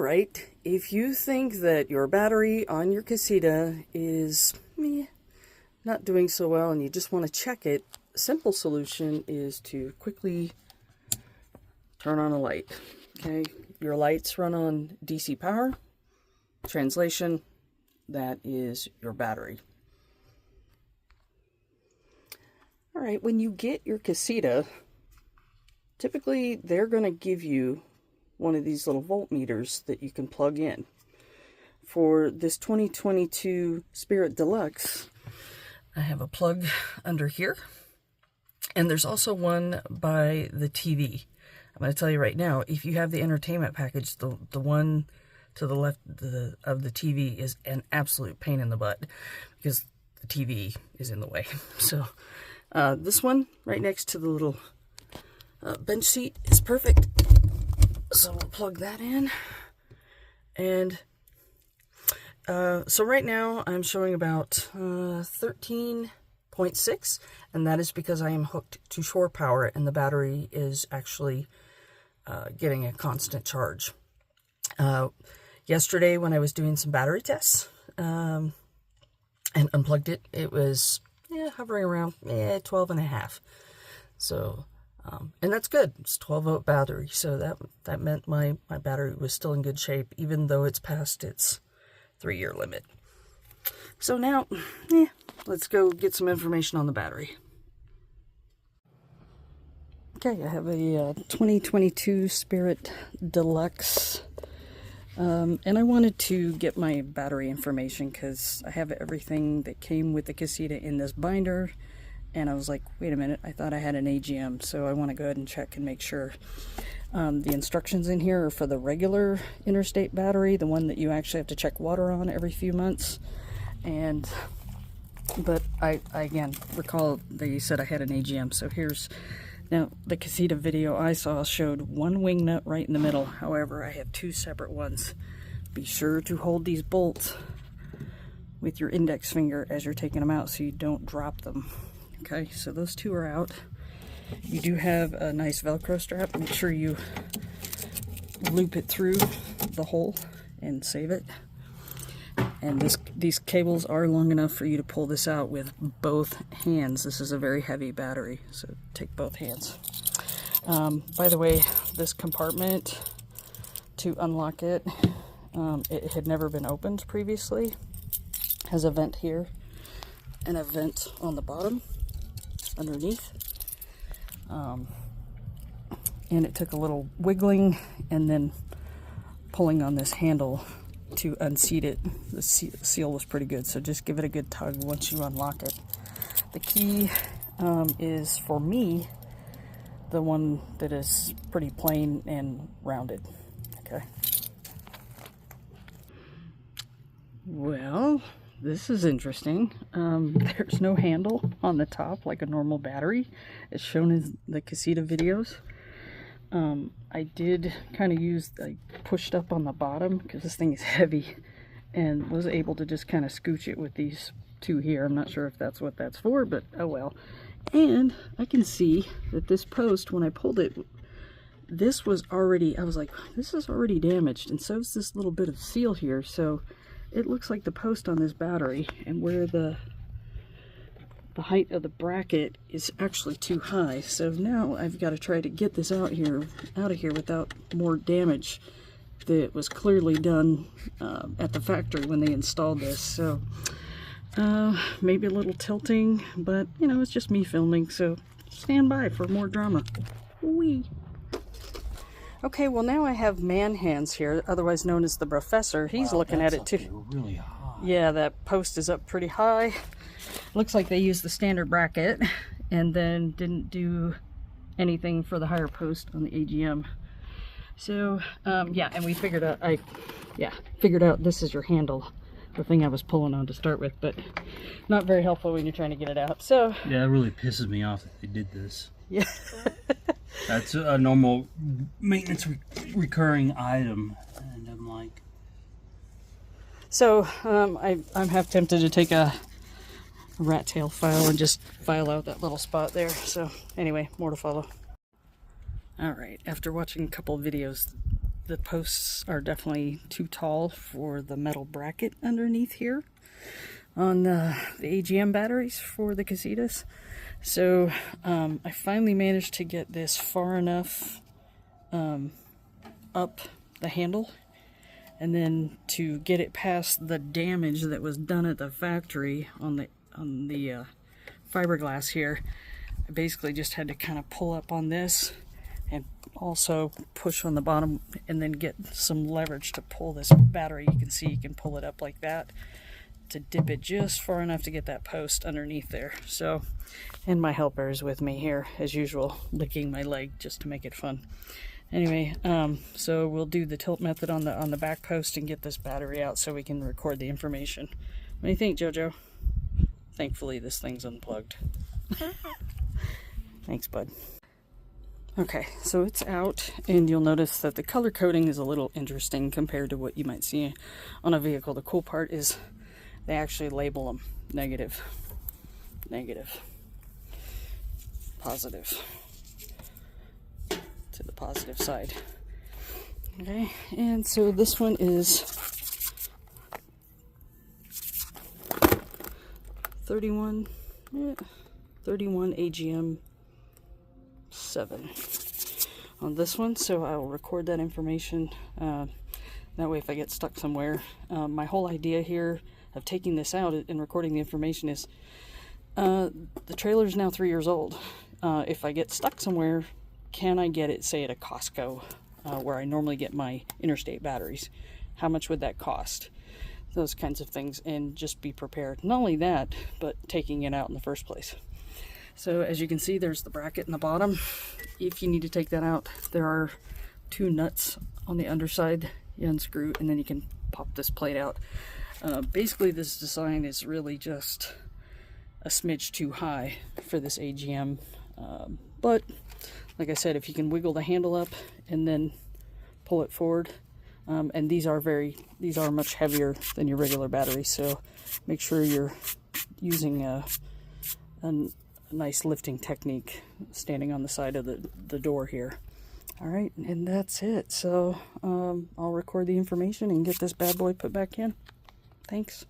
Alright, if you think that your battery on your Casita is not doing so well and you just want to check it, a simple solution is to quickly turn on a light. Okay, your lights run on DC power. Translation, that is your battery. Alright, when you get your Casita, typically they're going to give you one of these little voltmeters that you can plug in. For this 2022 Spirit Deluxe, I have a plug under here, and there's also one by the TV. I'm going to tell you right now, if you have the entertainment package, the one to the left of the TV is an absolute pain in the butt because the TV is in the way. So this one right next to the little bench seat is perfect. So we'll plug that in. And so right now I'm showing about 13.6, and that is because I am hooked to shore power and the battery is actually getting a constant charge. Yesterday when I was doing some battery tests and unplugged it, it was hovering around 12.5. So and that's good. It's 12-volt battery, so that meant my battery was still in good shape, even though it's past its 3-year limit. So now, let's go get some information on the battery. Okay, I have a 2022 Spirit Deluxe, and I wanted to get my battery information because I have everything that came with the Casita in this binder. And I was like, wait a minute, I thought I had an AGM, so I want to go ahead and check and make sure. The instructions in here are for the regular Interstate battery, the one that you actually have to check water on every few months. But I again recall they said I had an AGM, so here's, now the Casita video I saw showed one wing nut right in the middle. However, I have two separate ones. Be sure to hold these bolts with your index finger as you're taking them out so you don't drop them. Okay, so those two are out. You do have a nice Velcro strap. Make sure you loop it through the hole and save it. And these cables are long enough for you to pull this out with both hands. This is a very heavy battery, so take both hands. By the way, this compartment, to unlock it, it had never been opened previously. Has a vent here and a vent on the bottom underneath, and it took a little wiggling and then pulling on this handle to unseat it. The seal was pretty good, so just give it a good tug once you unlock it. The key is, for me, the one that is pretty plain and rounded. Okay, well, this is interesting. There's no handle on the top like a normal battery. It's shown in the Casita videos. I did kind of I pushed up on the bottom because this thing is heavy, and was able to just kind of scooch it with these two here. I'm not sure if that's what that's for, but oh well. And I can see that this post, when I pulled it, this was already, I was like, this is already damaged, and so is this little bit of seal here. So it looks like the post on this battery and where the height of the bracket is actually too high. So now I've got to try to get this out of here without more damage that was clearly done at the factory when they installed this. So maybe a little tilting, but you know, it's just me filming, so stand by for more drama. Whee! Okay, well now I have man hands here, otherwise known as the Brofessor. He's looking at it too. Really high. Yeah, that post is up pretty high. Looks like they used the standard bracket and then didn't do anything for the higher post on the AGM. So yeah, and we figured out, figured out this is your handle, the thing I was pulling on to start with, but not very helpful when you're trying to get it out. So yeah, it really pisses me off that they did this. Yeah. That's a normal maintenance recurring item, and I'm like, so I'm half tempted to take a rat tail file and just file out that little spot there. So anyway, more to follow. All right, after watching a couple of videos, the posts are definitely too tall for the metal bracket underneath here on the AGM batteries for the Casitas. So I finally managed to get this far enough up the handle, and then to get it past the damage that was done at the factory on the fiberglass here. I basically just had to kind of pull up on this and also push on the bottom, and then get some leverage to pull this battery. You can see you can pull it up like that to dip it just far enough to get that post underneath there. So, and my helper is with me here as usual, licking my leg just to make it fun. Anyway, so we'll do the tilt method on the back post and get this battery out so we can record the information. What do you think, JoJo? Thankfully this thing's unplugged. Thanks, bud. Okay, so it's out, and you'll notice that the color coding is a little interesting compared to what you might see on a vehicle. The cool part is they actually label them negative, negative, positive, to the positive side. Okay, and so this one is 31 AGM 7 on this one, so I'll record that information. That way if I get stuck somewhere, my whole idea here of taking this out and recording the information is the trailer is now 3 years old. If I get stuck somewhere, can I get it, say, at a Costco where I normally get my Interstate batteries? How much would that cost? Those kinds of things, and just be prepared. Not only that, but taking it out in the first place. So as you can see, there's the bracket in the bottom. If you need to take that out, there are 2 nuts on the underside. You unscrew, and then you can pop this plate out. Basically, this design is really just a smidge too high for this AGM. But like I said, if you can wiggle the handle up and then pull it forward, and these are much heavier than your regular batteries, so make sure you're using a nice lifting technique standing on the side of the door here. Alright, and that's it. So I'll record the information and get this bad boy put back in. Thanks.